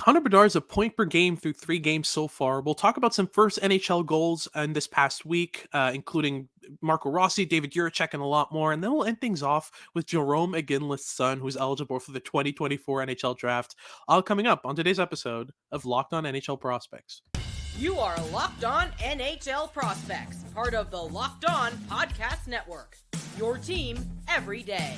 Connor Bedard's a point per game through 3 games so far. We'll talk about some first NHL goals in this past week, including Marco Rossi, David Jiricek, and a lot more. And then we'll end things off with Jase Medical's son, who's eligible for the 2024 NHL Draft. All coming up on today's episode of Locked On NHL Prospects. You are Locked On NHL Prospects, part of the Locked On Podcast Network. Your team every day.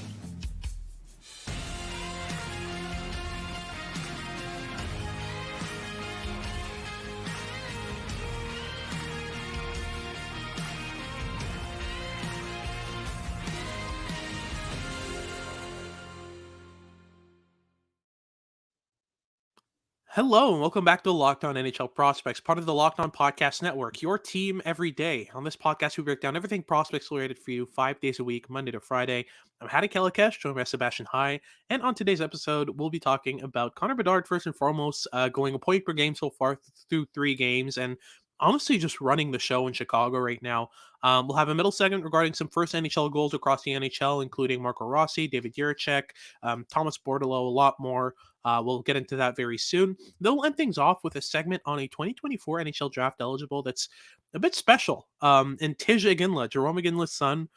Hello, and welcome back to Locked On NHL Prospects, part of the Locked On Podcast Network, your team every day. On this podcast, we break down everything prospects related for you 5 days a week, Monday to Friday. I'm Hattie Kelikesh, joined by Sebastian High, and on today's episode, we'll be talking about Connor Bedard first and foremost, going a point per game so far through 3 games, and honestly just running the show in Chicago right now. We'll have a middle segment regarding some first NHL goals across the NHL, including Marco Rossi, David Jiricek, Thomas Bordeleau, a lot more. We'll get into that very soon. They'll end things off with a segment on a 2024 NHL draft eligible that's a bit special. And Tij Iginla, Jarome Iginla's son,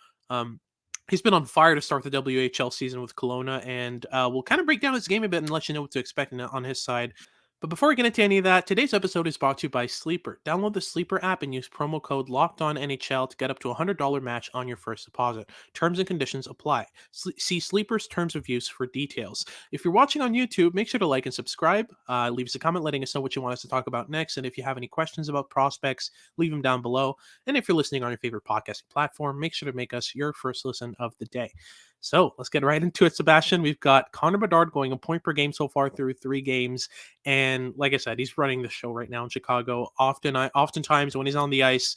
he's been on fire to start the WHL season with Kelowna, and we'll kind of break down his game a bit and let you know what to expect on his side. But before we get into any of that, today's episode is brought to you by Sleeper. Download the Sleeper app and use promo code LOCKEDONNHL to get up to a $100 match on your first deposit. Terms and conditions apply. See Sleeper's terms of use for details. If you're watching on YouTube, make sure to like and subscribe. Leave us a comment letting us know what you want us to talk about next. And if you have any questions about prospects, leave them down below. And if you're listening on your favorite podcasting platform, make sure to make us your first listen of the day. So let's get right into it, Sebastian. We've got Connor Bedard going a point per game so far through 3 games. And like I said, he's running the show right now in Chicago. Oftentimes when he's on the ice,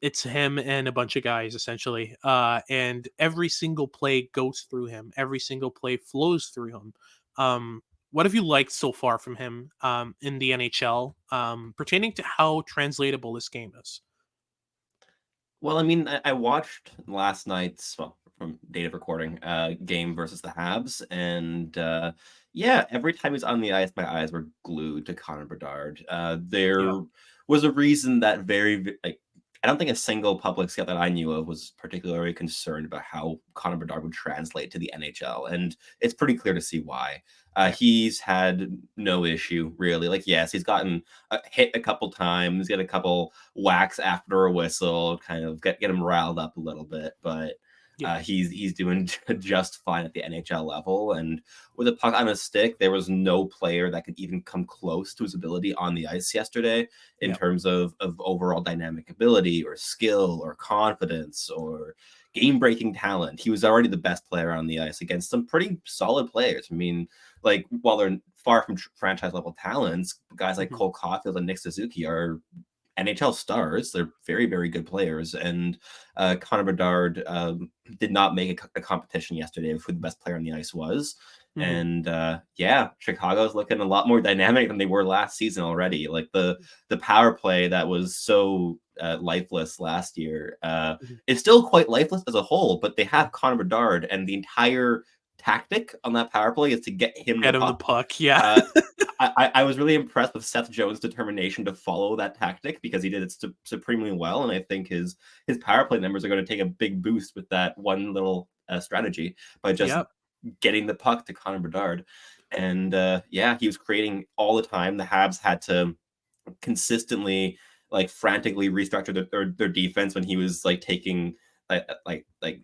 it's him and a bunch of guys essentially. And every single play goes through him. Every single play flows through him. What have you liked so far from him in the NHL pertaining to how translatable this game is? Well, I mean, I watched last night's, from date of recording, game versus the Habs, and yeah, every time he's on the ice, my eyes were glued to Connor Bedard. There was a reason that I don't think a single public scout that I knew of was particularly concerned about how Connor Bedard would translate to the NHL, and it's pretty clear to see why. He's had no issue, really. Like, yes, he's gotten hit a couple times, get a couple whacks after a whistle, kind of get him riled up a little bit, but he's doing just fine at the NHL level. And with a puck on a stick, there was no player that could even come close to his ability on the ice yesterday in terms of overall dynamic ability or skill or confidence or game-breaking talent. He was already the best player on the ice against some pretty solid players. I mean, like, while they're far from franchise-level talents, guys like Cole Caulfield and Nick Suzuki are NHL stars. They're very, very good players. And Connor Bedard did not make a competition yesterday of who the best player on the ice was. And Chicago's looking a lot more dynamic than they were last season already. Like the power play that was so lifeless last year is still quite lifeless as a whole, but they have Connor Bedard, and the entire tactic on that power play is to get him the puck. Yeah. I was really impressed with Seth Jones' determination to follow that tactic because he did it supremely well, and I think his power play numbers are going to take a big boost with that one little strategy by just getting the puck to Connor Bedard. And he was creating all the time. The Habs had to consistently, frantically restructure their defense when he was taking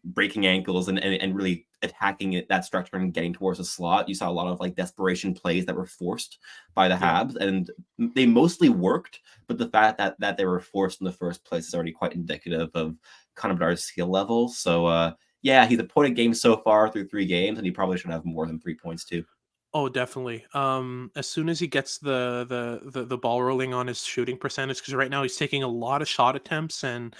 breaking ankles and really attacking that structure and getting towards the slot. You saw a lot of desperation plays that were forced by the Habs, and they mostly worked, but the fact that they were forced in the first place is already quite indicative of Connor Bedard's skill level. So he's a point a game so far through 3 games, and he probably should have more than 3 points too. Oh, definitely. As soon as he gets the ball rolling on his shooting percentage, because right now he's taking a lot of shot attempts, and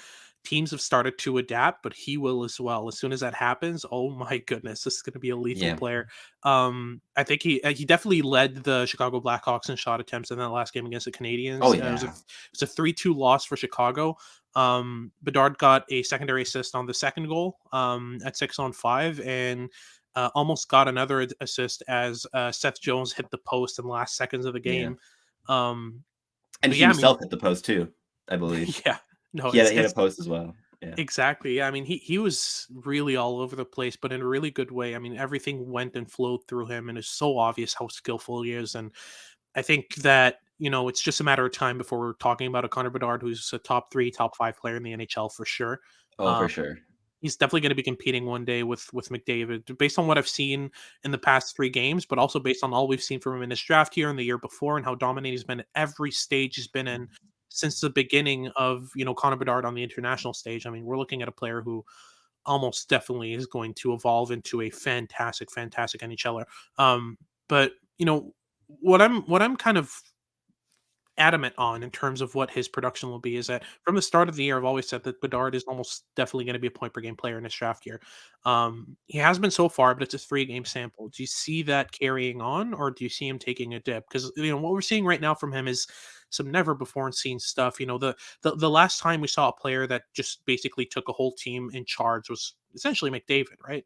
teams have started to adapt, but he will as well. As soon as that happens, oh my goodness, this is going to be a lethal player. I think he definitely led the Chicago Blackhawks in shot attempts in that last game against the Canadiens. Oh, yeah. It was a 3-2 loss for Chicago. Bedard got a secondary assist on the second goal at 6-on-5, and almost got another assist as Seth Jones hit the post in the last seconds of the Yeah. game. Um, And but he yeah, I mean, himself hit the post too, I believe. yeah, no, He it's had a it's post as well. Yeah. exactly. Yeah, I mean, he was really all over the place, but in a really good way. I mean, everything went and flowed through him, and it's so obvious how skillful he is. And I think that it's just a matter of time before we're talking about a Connor Bedard who's a top three, top five player in the NHL for sure. Oh, Um, for sure. he's definitely going to be competing one day with McDavid, based on what I've seen in the past 3 games, but also based on all we've seen from him in his draft year and the year before, and how dominating he's been at every stage he's been in since the beginning of Connor Bedard on the international stage. I mean, we're looking at a player who almost definitely is going to evolve into a fantastic, fantastic NHLer. But what I'm kind of adamant on in terms of what his production will be is that from the start of the year, I've always said that Bedard is almost definitely going to be a point per game player in his draft year. He has been so far, but it's a 3 game sample. Do you see that carrying on, or do you see him taking a dip? Because what we're seeing right now from him is some never before seen stuff. The last time we saw a player that just basically took a whole team in charge was essentially McDavid, right?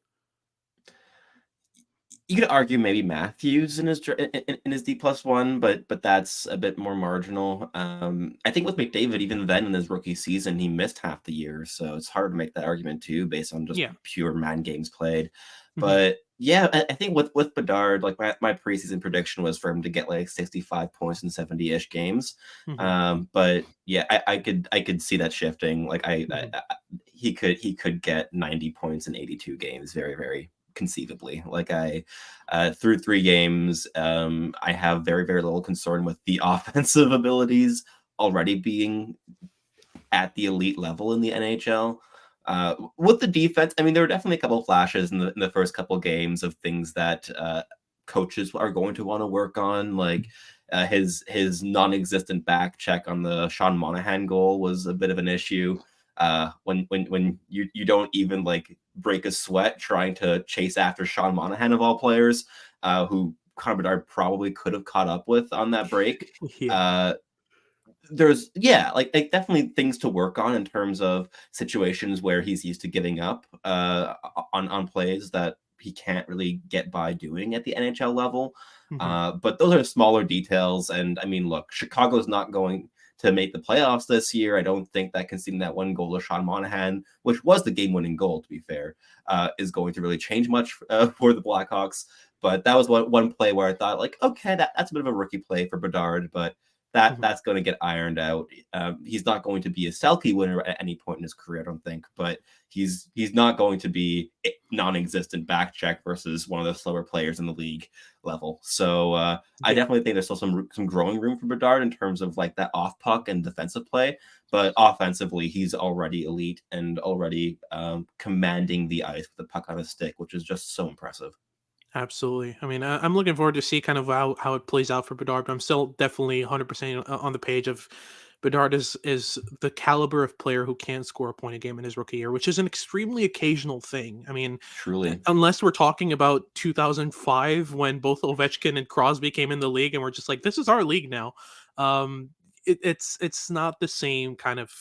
You could argue maybe Matthews in his in his D+1, but that's a bit more marginal. I think with McDavid, even then in his rookie season, he missed half the year, so it's hard to make that argument too, based on just Yeah. pure man games played. Hmm. But yeah, I think with Bedard, like my preseason prediction was for him to get like 65 points in 70-ish games. Hmm. But yeah, I could see that shifting. Like Hmm. he could get 90 points in 82 games very, very conceivably. Like through 3 games, I have very, very little concern with the offensive abilities already being at the elite level in the NHL. With the defense, I mean, there were definitely a couple of flashes in the first couple of games of things that coaches are going to want to work on, like his non-existent back check on the Sean Monahan goal was a bit of an issue. When you don't even like break a sweat trying to chase after Sean Monahan of all players, who Connor Bedard probably could have caught up with on that break. Yeah. Uh, like definitely things to work on in terms of situations where he's used to giving up on plays that he can't really get by doing at the NHL level. Hmm. But those are smaller details. And I mean, look, Chicago's not going to make the playoffs this year. I don't think that conceding that 1 goal to Sean Monahan, which was the game-winning goal, to be fair, is going to really change much for the Blackhawks. But that was one play where I thought, like, okay, that's a bit of a rookie play for Bedard, but Hmm. that's going to get ironed out. He's not going to be a Selke winner at any point in his career, I don't think, but he's not going to be a non-existent back check versus one of the slower players in the league level. So I Yeah. definitely think there's still some growing room for Bedard in terms of like that off puck and defensive play, but offensively he's already elite and already commanding the ice with the puck on his stick, which is just so impressive. Absolutely. I mean, I'm looking forward to see kind of how it plays out for Bedard, but I'm still definitely 100% on the page of Bedard is the caliber of player who can score a point a game in his rookie year, which is an extremely occasional thing. I mean, Truly. unless we're talking about 2005 when both Ovechkin and Crosby came in the league and we're just like, this is our league now. Um, it's not the same kind of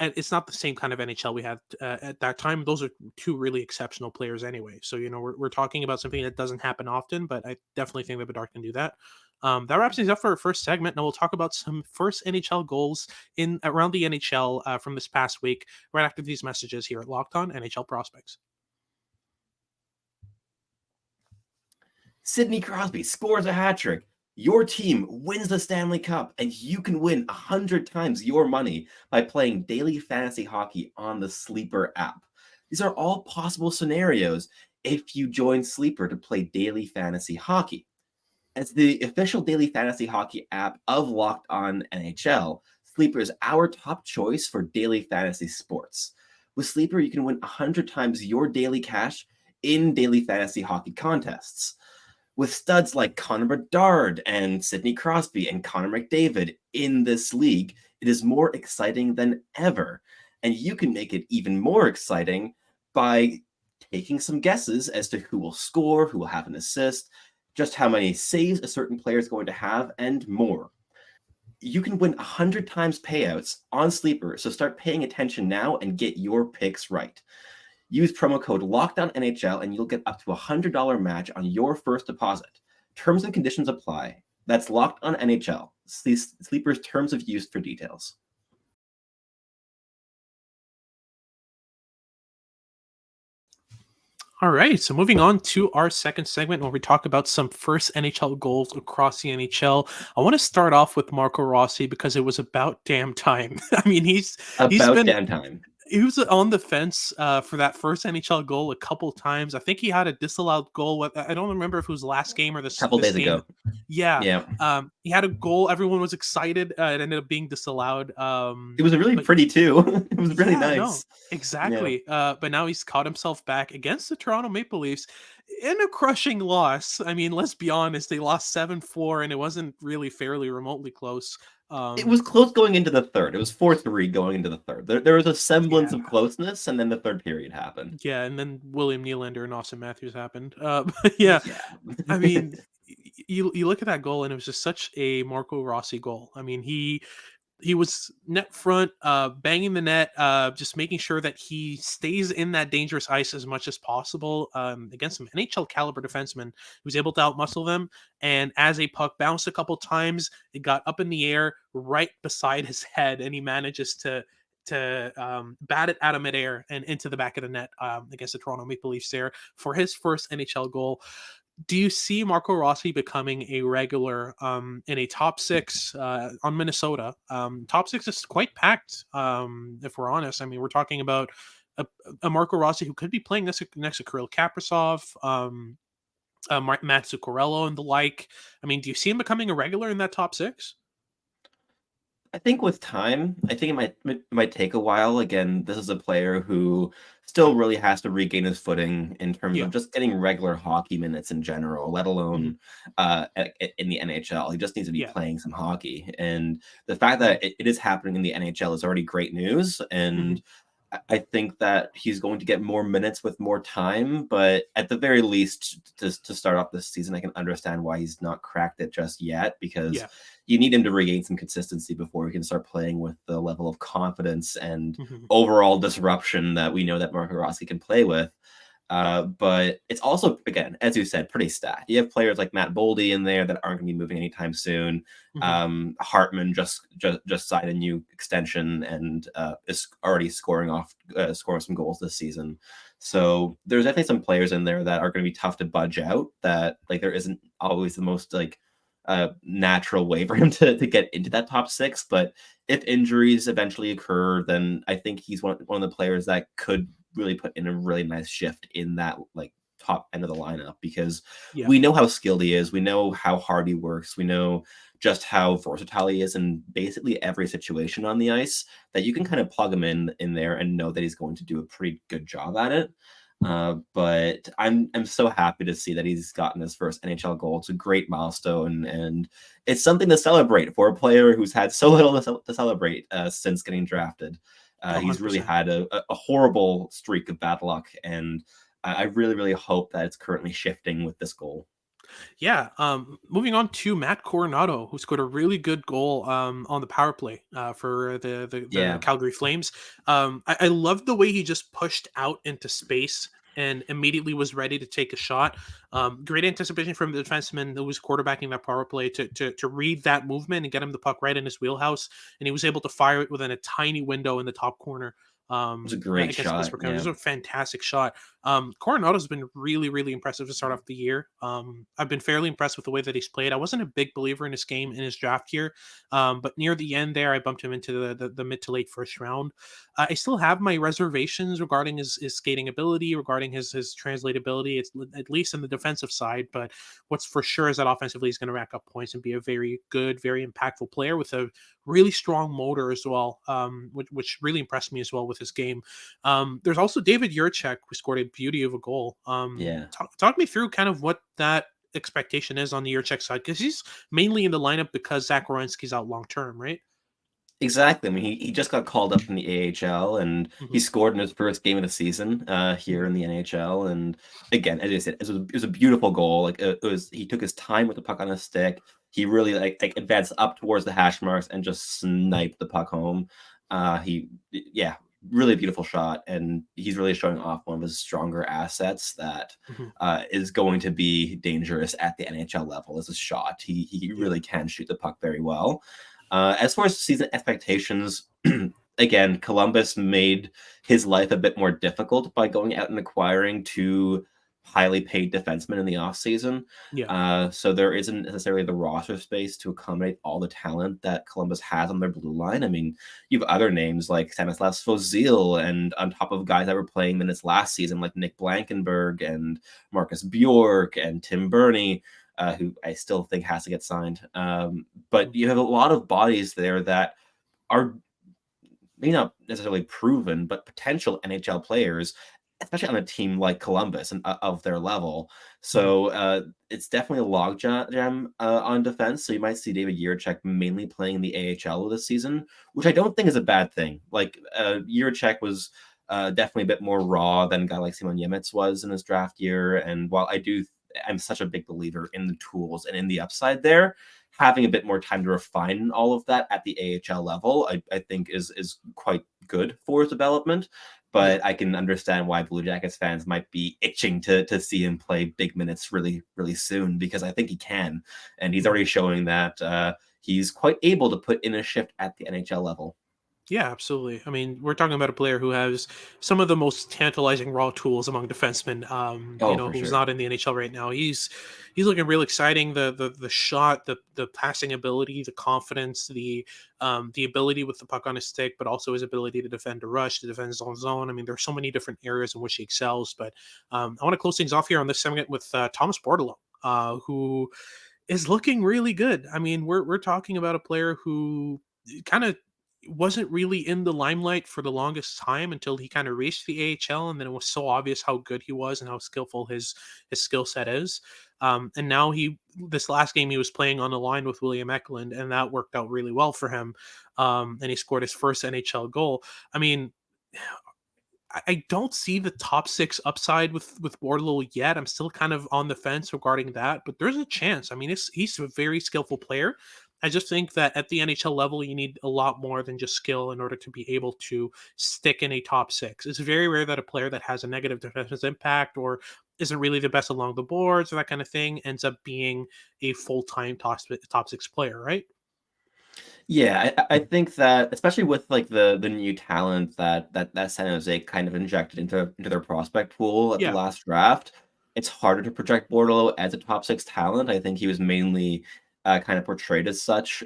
and it's not the same kind of NHL we had at that time. Those are 2 really exceptional players anyway. So we're talking about something that doesn't happen often, but I definitely think that Bedard can do that. That wraps things up for our first segment. Now we'll talk about some first NHL goals in around the NHL from this past week. Right after these messages here at Locked On NHL Prospects. Sidney Crosby scores a hat trick. Your team wins the Stanley Cup, and you can win 100 times your money by playing daily fantasy hockey on the Sleeper app. These are all possible scenarios if you join Sleeper to play daily fantasy hockey. As the official daily fantasy hockey app of Locked On NHL, Sleeper is our top choice for daily fantasy sports. With Sleeper, you can win 100 times your daily cash in daily fantasy hockey contests. With studs like Connor Bedard and Sidney Crosby and Connor McDavid in this league, it is more exciting than ever. And you can make it even more exciting by taking some guesses as to who will score, who will have an assist, just how many saves a certain player is going to have, and more. You can win 100 times payouts on Sleeper, so start paying attention now and get your picks right. Use promo code LOCKEDONNHL and you'll get up to $100 match on your first deposit. Terms and conditions apply. That's Locked On NHL. Sleeper's terms of use for details. All right, so moving on to our second segment where we talk about some first NHL goals across the NHL. I want to start off with Marco Rossi because it was about damn time. I mean, he's About been damn time. he was on the fence for that first NHL goal a couple times. I think he had a disallowed goal. I don't remember if it was last game or this Couple days game. ago. Yeah. Yeah. He had a goal. Everyone was excited. It ended up being disallowed. It was really pretty too. It was really nice. No, exactly. Yeah. But now he's caught himself back against the Toronto Maple Leafs in a crushing loss. I mean, let's be honest. They lost 7-4, and it wasn't really fairly remotely close. It was close going into the third. It was 4-3 going into the third. There was a semblance of closeness, and then the third period happened. Yeah, and then William Nylander and Austin Matthews happened. Yeah. I mean, you look at that goal, and it was just such a Marco Rossi goal. I mean, he was net front, banging the net, just making sure that he stays in that dangerous ice as much as possible against some NHL caliber defensemen. He was able to outmuscle them, and as a puck bounced a couple times, it got up in the air right beside his head, and he manages to bat it out of midair and into the back of the net against the Toronto Maple Leafs there for his first NHL goal. Do you see Marco Rossi becoming a regular in a top six on Minnesota? Top six is quite packed, if we're honest. I mean, we're talking about a Marco Rossi who could be playing next to Kirill Kaprizov, Matt Zuccarello, and the like. I mean, do you see him becoming a regular in that top six? I think with time, I think it might take a while. Again, this is a player who still really has to regain his footing in terms of just getting regular hockey minutes in general, let alone in the NHL. He just needs to be playing some hockey. And the fact that it is happening in the NHL is already great news. And I think that he's going to get more minutes with more time, but at the very least, to start off this season, I can understand why he's not cracked it just yet, because you need him to regain some consistency before we can start playing with the level of confidence and overall disruption that we know that Marco Rossi can play with. But it's also, again, as you said, pretty stacked. You have players like Matt Boldy in there that aren't going to be moving anytime soon. Hartman just signed a new extension and is already scoring some goals this season. So there's definitely some players in there that are going to be tough to budge out. That like there isn't always the most like natural way for him to get into that top six. But if injuries eventually occur, then I think he's one of the players that could really put in a really nice shift in that like top end of the lineup, because we know how skilled he is. We know how hard he works. We know just how versatile he is in basically every situation on the ice, that you can kind of plug him in there and know that he's going to do a pretty good job at it. But I'm so happy to see that he's gotten his first NHL goal. It's a great milestone, and it's something to celebrate for a player who's had so little to celebrate since getting drafted. He's really had a horrible streak of bad luck, and I really, really hope that it's currently shifting with this goal. Yeah. Moving on to Matt Coronado, who scored a really good goal on the power play for the Calgary Flames. I love the way he just pushed out into space and immediately was ready to take a shot. Great anticipation from the defenseman who was quarterbacking that power play to read that movement and get him the puck right in his wheelhouse. And he was able to fire it within a tiny window in the top corner. It was a great shot. It was a fantastic shot. Coronado's been really, really impressive to start off the year. I've been fairly impressed with the way that he's played. I wasn't a big believer in his game in his draft year, but near the end there, I bumped him into the mid to late first round. I still have my reservations regarding his skating ability, regarding his translatability. It's at least in the defensive side, but what's for sure is that offensively he's going to rack up points and be a very good, very impactful player with a really strong motor as well, which really impressed me as well with his game. There's also David Jiricek, who scored a beauty of a goal. Talk me through kind of what that expectation is on the Jiricek side, because he's mainly in the lineup because Zach Werenski's out long term, right? Exactly. I mean, he just got called up from the AHL, and he scored in his first game of the season here in the NHL. And again, as I said, it was a beautiful goal. Like he took his time with the puck on his stick. He really like advanced up towards the hash marks and just sniped the puck home. really beautiful shot, and he's really showing off one of his stronger assets that is going to be dangerous at the NHL level as a shot. He really can shoot the puck very well. As far as season expectations, again, Columbus made his life a bit more difficult by going out and acquiring two highly paid defensemen in the offseason. So there isn't necessarily the roster space to accommodate all the talent that Columbus has on their blue line. I mean, you have other names like Stanislav Svozil, and on top of guys that were playing minutes last season like Nick Blankenberg and Marcus Bjork and Tim Burney, who I still think has to get signed. But you have a lot of bodies there that are maybe not necessarily proven, but potential NHL players, especially on a team like Columbus and of their level. So it's definitely a logjam on defense. So you might see David Jiricek mainly playing in the AHL this season, which I don't think is a bad thing. Like Jiricek was definitely a bit more raw than a guy like Simon Nemec was in his draft year. And while I'm such a big believer in the tools and in the upside there, having a bit more time to refine all of that at the AHL level, I think is quite good for his development. But I can understand why Blue Jackets fans might be itching to see him play big minutes really, really soon, because I think he can. And he's already showing that he's quite able to put in a shift at the NHL level. Yeah, absolutely. I mean, we're talking about a player who has some of the most tantalizing raw tools among defensemen. Who's not in the NHL right now. He's looking real exciting. The shot, the passing ability, the confidence, the ability with the puck on his stick, but also his ability to defend a rush, to defend zone. I mean, there's so many different areas in which he excels. But I want to close things off here on this segment with Thomas Bordeleau, who is looking really good. I mean, we're talking about a player who kind of wasn't really in the limelight for the longest time until he kind of reached the AHL, and then it was so obvious how good he was and how skillful his skill set is. And now this last game he was playing on the line with William Eklund, and that worked out really well for him. And he scored his first NHL goal. I mean, I don't see the top six upside with Bordeleau yet. I'm still kind of on the fence regarding that, but there's a chance. I mean, he's a very skillful player. I just think that at the NHL level, you need a lot more than just skill in order to be able to stick in a top six. It's very rare that a player that has a negative defensive impact or isn't really the best along the boards or that kind of thing ends up being a full-time top six player, right? Yeah, I think that especially with like the new talent that San Jose kind of injected into their prospect pool at the Yeah. last draft, it's harder to project Bordeleau as a top six talent. I think he was mainly kind of portrayed as such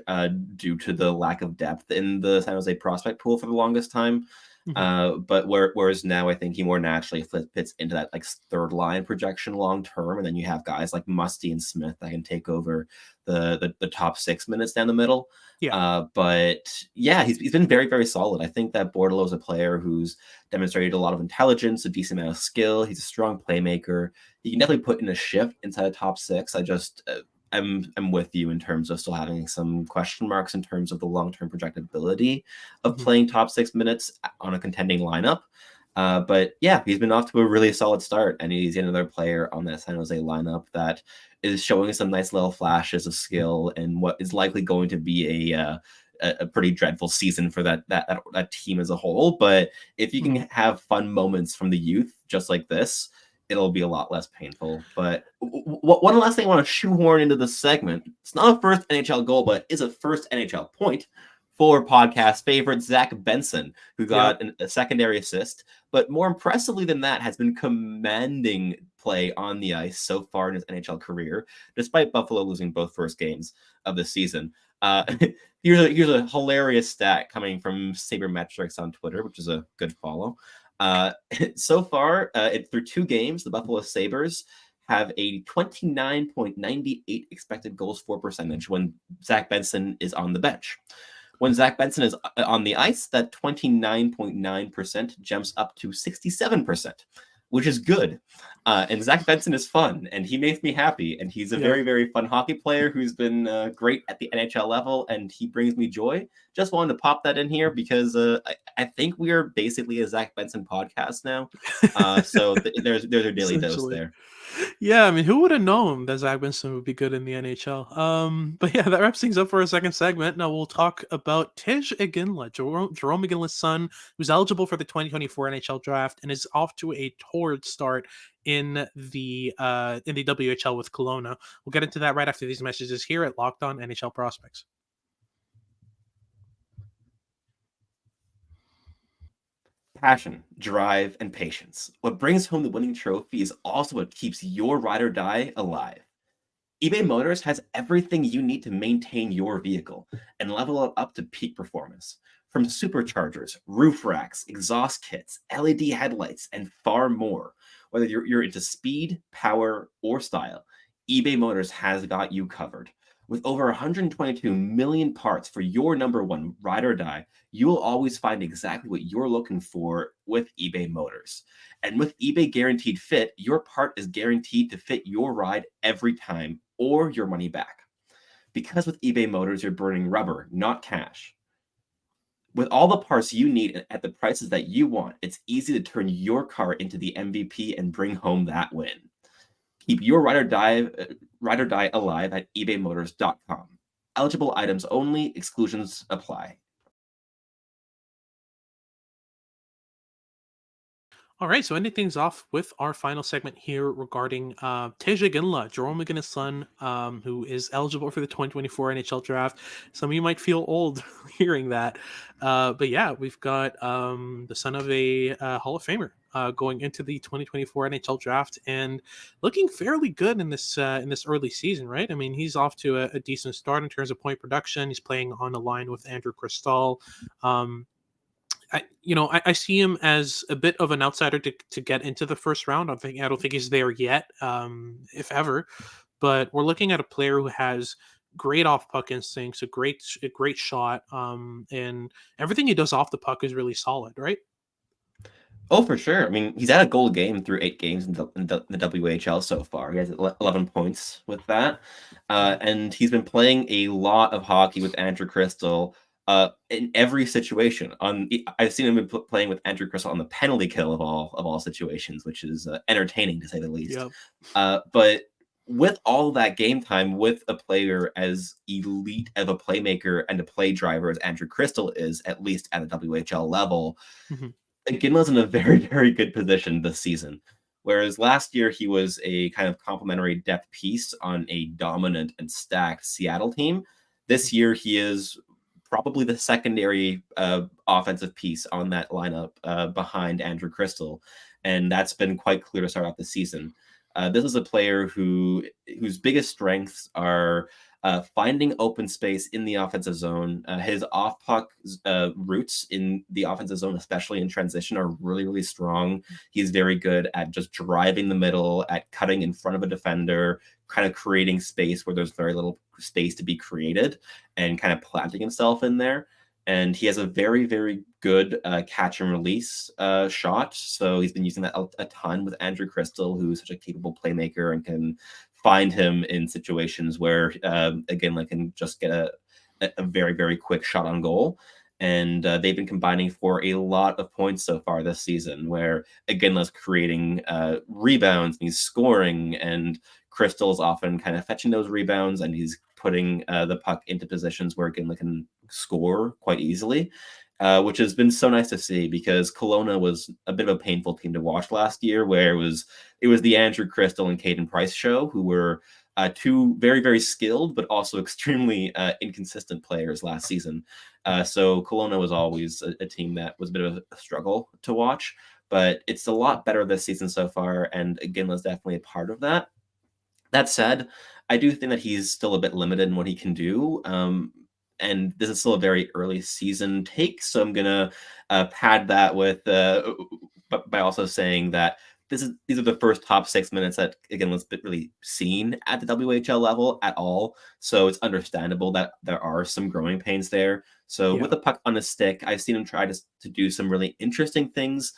due to the lack of depth in the San Jose prospect pool for the longest time. But whereas now I think he more naturally fits into that like third line projection long term, and then you have guys like Musty and Smith that can take over the top 6 minutes down the middle. But yeah, he's been very, very solid. I think that Bordeleau is a player who's demonstrated a lot of intelligence, a decent amount of skill. He's a strong playmaker. He can definitely put in a shift inside a top six. I just I'm with you in terms of still having some question marks in terms of the long-term projectability of playing top 6 minutes on a contending lineup. But yeah, he's been off to a really solid start, and he's another player on that San Jose lineup that is showing some nice little flashes of skill and what is likely going to be a pretty dreadful season for that team as a whole. But if you can have fun moments from the youth just like this, it'll be a lot less painful. But one last thing I want to shoehorn into this segment. It's not a first NHL goal, but it is a first NHL point for podcast favorite Zach Benson, who got a secondary assist. But more impressively than that, has been commanding play on the ice so far in his NHL career, despite Buffalo losing both first games of the season. Here's a hilarious stat coming from Sabermetrics on Twitter, which is a good follow. So far, through 2 games, the Buffalo Sabres have a 29.98 expected goals for percentage when Zach Benson is on the bench. When Zach Benson is on the ice, that 29.9% jumps up to 67%, which is good. And Zach Benson is fun, and he makes me happy. And he's a very, very fun hockey player who's been great at the NHL level, and he brings me joy. Just wanted to pop that in here because I think we are basically a Zach Benson podcast now. So there's a daily dose there. Yeah, I mean, who would have known that Zach Benson would be good in the NHL? But yeah, that wraps things up for our second segment. Now we'll talk about Tij Iginla, Jarome Iginla's son, who's eligible for the 2024 NHL Draft and is off to a torrid start in the WHL with Kelowna. We'll get into that right after these messages here at Locked On NHL Prospects. Passion, drive, and patience. What brings home the winning trophy is also what keeps your ride or die alive. eBay Motors has everything you need to maintain your vehicle and level it up to peak performance. From superchargers, roof racks, exhaust kits, LED headlights, and far more. Whether you're into speed, power, or style, eBay Motors has got you covered. With over 122 million parts for your number one ride or die, you will always find exactly what you're looking for with eBay Motors. And with eBay Guaranteed Fit, your part is guaranteed to fit your ride every time or your money back. Because with eBay Motors, you're burning rubber, not cash. With all the parts you need at the prices that you want, it's easy to turn your car into the MVP and bring home that win. Keep your ride or die alive at ebaymotors.com. Eligible items only, exclusions apply. All right, so ending things off with our final segment here regarding Tij Iginla, Jarome Iginla's son, who is eligible for the 2024 NHL Draft. Some of you might feel old hearing that, but yeah, we've got the son of a Hall of Famer going into the 2024 NHL Draft and looking fairly good in this early season, right? I mean, he's off to a decent start in terms of point production. He's playing on a line with Andrew Cristall. I see him as a bit of an outsider to get into the first round. I don't think he's there yet, if ever. But we're looking at a player who has great off puck instincts, a great shot, and everything he does off the puck is really solid, right? Oh, for sure. I mean, he's had a goal game through 8 games in the WHL so far. He has 11 points with that. And he's been playing a lot of hockey with Andrew Cristall in every situation. I've seen him playing with Andrew Cristall on the penalty kill of all situations, which is entertaining to say the least. Yep. But with all that game time with a player as elite of a playmaker and a play driver as Andrew Cristall is, at least at a WHL level, Mhm. Iginla's in a very, very good position this season. Whereas last year he was a kind of complementary depth piece on a dominant and stacked Seattle team. This year he is probably the secondary offensive piece on that lineup behind Andrew Cristall, and that's been quite clear to start off the season. This is a player whose biggest strengths are finding open space in the offensive zone. His off puck routes in the offensive zone, especially in transition, are really, really strong. He's very good at just driving the middle, at cutting in front of a defender, kind of creating space where there's very little space to be created, and kind of planting himself in there. And he has a very, very good catch and release shot. So he's been using that a ton with Andrew Cristall, who's such a capable playmaker and can find him in situations where, again, like can just get a very, very quick shot on goal. And they've been combining for a lot of points so far this season, where Iginla's creating rebounds and he's scoring, and Cristall's often kind of fetching those rebounds, and he's putting the puck into positions where Iginla can score quite easily. Which has been so nice to see, because Kelowna was a bit of a painful team to watch last year, where it was the Andrew Cristall and Caden Price show, who were two very, very skilled but also extremely inconsistent players last season. So Kelowna was always a team that was a bit of a struggle to watch, but it's a lot better this season so far, and Iginla's definitely a part of that. That said, I do think that he's still a bit limited in what he can do. And this is still a very early season take, so I'm gonna pad that with, by also saying that these are the first top 6 minutes that, again, was really seen at the WHL level at all. So it's understandable that there are some growing pains there. So with the puck on a stick, I've seen him try to do some really interesting things.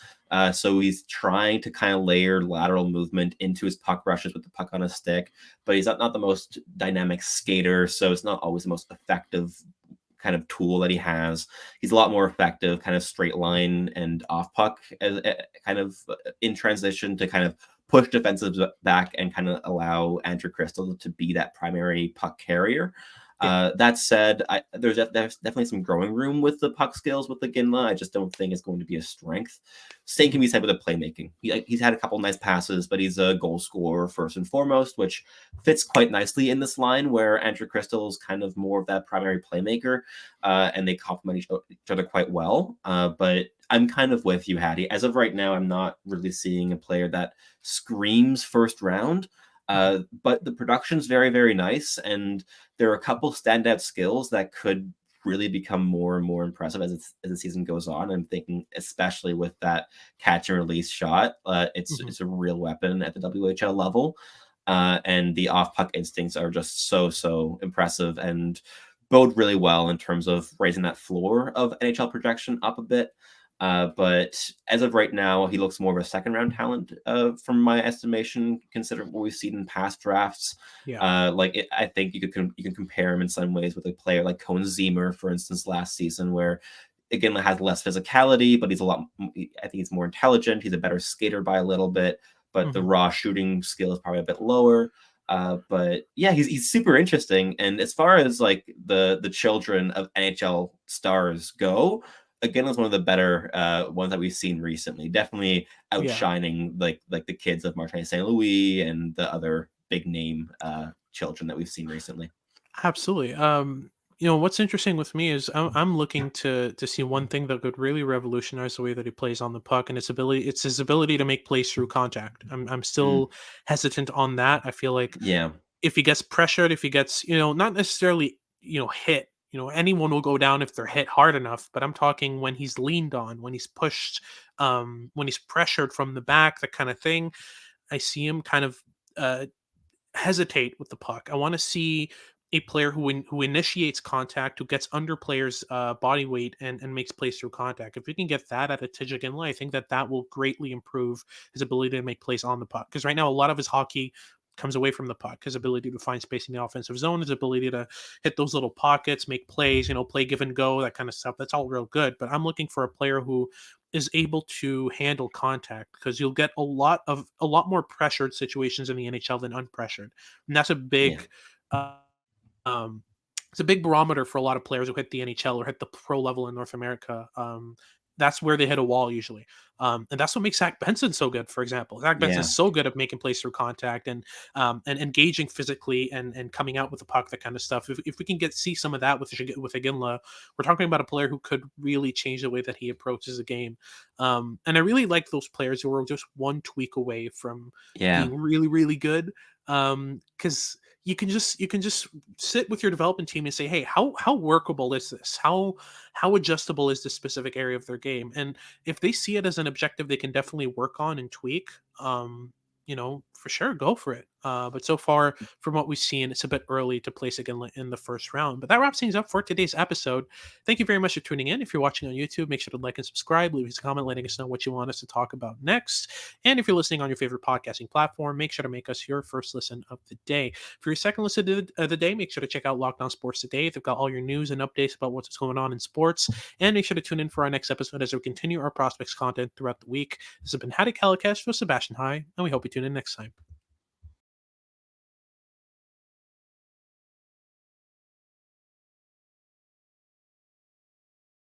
So he's trying to kind of layer lateral movement into his puck rushes with the puck on a stick, but he's not the most dynamic skater, so it's not always the most effective kind of tool that he has. He's a lot more effective kind of straight line and off puck as kind of in transition to kind of push defensives back and kind of allow Andrew Cristall to be that primary puck carrier. That said, there's definitely some growing room with the puck skills with the Iginla. I just don't think it's going to be a strength. Same can be said with the playmaking. He's had a couple nice passes, but he's a goal scorer first and foremost, which fits quite nicely in this line where Andrew Cristall is kind of more of that primary playmaker, and they complement each other quite well. But I'm kind of with you, Hattie. As of right now, I'm not really seeing a player that screams first round. But the production's very, very nice, and there are a couple standout skills that could really become more and more impressive as the season goes on. I'm thinking, especially with that catch and release shot, it's a real weapon at the WHL level, and the off puck instincts are just so impressive and bode really well in terms of raising that floor of NHL projection up a bit. But as of right now, he looks more of a second round talent, from my estimation, considering what we've seen in past drafts. I think you can compare him in some ways with a player like Cone Zemer, for instance, last season, where again has less physicality, but he's I think he's more intelligent. He's a better skater by a little bit, but the raw shooting skill is probably a bit lower. But yeah, he's super interesting. And as far as like the children of NHL stars go, again, was one of the better ones that we've seen recently. Definitely outshining like the kids of Martin St. Louis and the other big name children that we've seen recently. Absolutely. What's interesting with me is I'm looking to see one thing that could really revolutionize the way that he plays on the puck, and it's his ability to make plays through contact. I'm still hesitant on that. I feel like if he gets pressured, if he gets, not necessarily, hit, anyone will go down if they're hit hard enough, but I'm talking when he's leaned on, when he's pushed, when he's pressured from the back, that kind of thing. I see him kind of hesitate with the puck. I want to see a player who initiates contact, who gets under players' body weight and makes plays through contact. If we can get that out of Tij Iginla, I think that will greatly improve his ability to make plays on the puck. Because right now, a lot of his hockey comes away from the puck. His ability to find space in the offensive zone, his ability to hit those little pockets, make plays, play give and go, that kind of stuff. That's all real good. But I'm looking for a player who is able to handle contact, because you'll get a lot more pressured situations in the NHL than unpressured. And that's a big it's a big barometer for a lot of players who hit the NHL or hit the pro level in North America. That's where they hit a wall usually. And that's what makes Zach Benson so good, for example. Zach Benson is so good at making plays through contact and engaging physically and coming out with the puck, that kind of stuff. If we can see some of that with Iginla, we're talking about a player who could really change the way that he approaches the game. And I really like those players who are just one tweak away from being really, really good. Because you can just sit with your development team and say, hey, how workable is this? How adjustable is this specific area of their game? And if they see it as an objective they can definitely work on and tweak, for sure, go for it. But so far, from what we've seen, it's a bit early to place again in the first round. But that wraps things up for today's episode. Thank you very much for tuning in. If you're watching on YouTube, make sure to like and subscribe. Leave us a comment letting us know what you want us to talk about next. And if you're listening on your favorite podcasting platform, make sure to make us your first listen of the day. For your second listen of the day, make sure to check out Locked On Sports Today. They've got all your news and updates about what's going on in sports. And make sure to tune in for our next episode as we continue our prospects content throughout the week. This has been Hattie Kalakash for Sebastian High, and we hope you tune in next time.